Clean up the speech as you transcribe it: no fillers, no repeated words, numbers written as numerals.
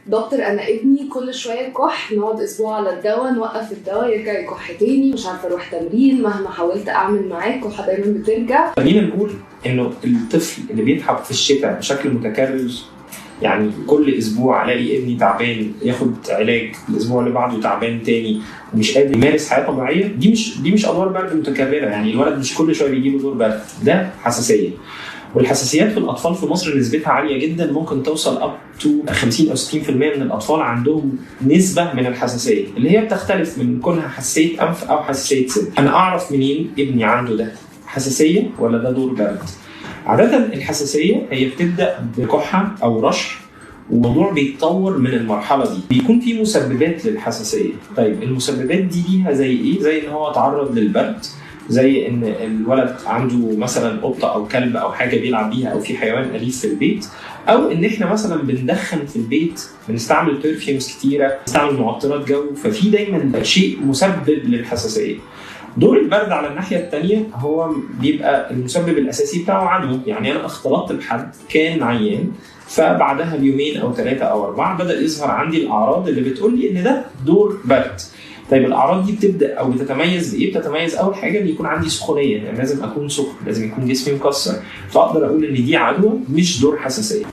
دكتور انا ابني كل شويه كح، نقعد اسبوع على الدواء، نوقف الدواء يرجع يكح تاني، مش عارفه اروح تمرين، مهما حاولت اعمل معاه كحه دايما بترجع. خلينا نقول انه الطفل اللي بيتعب في الشتاء بشكل متكرر، يعني كل اسبوع الاقي ابني تعبان ياخد علاج، الاسبوع اللي بعده تعبان تاني ومش قادر يمارس حياه طبيعيه، دي مش ادوار برد متكرره. يعني الولد مش كل شويه بيجيله دور برد، ده حساسيه. والحساسيات في الاطفال في مصر نسبتها عاليه جدا، ممكن توصل اب تو 50 او 60% من الاطفال عندهم نسبه من الحساسيه، اللي هي بتختلف من كونها حساسيه انف او حساسيه صدر. انا اعرف منين ابني عنده ده حساسيه ولا ده دور برد؟ عاده الحساسيه هي بتبدا بكحه او رشح، والموضوع بيتطور من المرحله دي، بيكون في مسببات للحساسيه. طيب المسببات دي ليها زي ايه؟ زي ان هو تعرض للبرد، زي ان الولد عنده مثلا قطه او كلب او حاجه بيلعب بيها، او في حيوان اليف في البيت، او ان احنا مثلا بندخن في البيت، بنستعمل بيرفيومز كتيره، بنستعمل معطرات جو، ففي دايما شيء مسبب للحساسيه. دور البرد على الناحيه الثانيه هو بيبقى المسبب الاساسي بتاعه عدوى. يعني انا اختلطت بحد كان عيان، فبعدها بيومين او 3 أو 4 بدا يظهر عندي الاعراض اللي بتقول لي ان ده دور برد. طيب الاعراض دي بتبدا او بتتميز بايه؟ بتتميز اول حاجه ان يكون عندي سخونيه، يعني لازم اكون سخن، لازم يكون جسمي مكسر، فاقدر اقول ان دي عدوى مش دور حساسيه.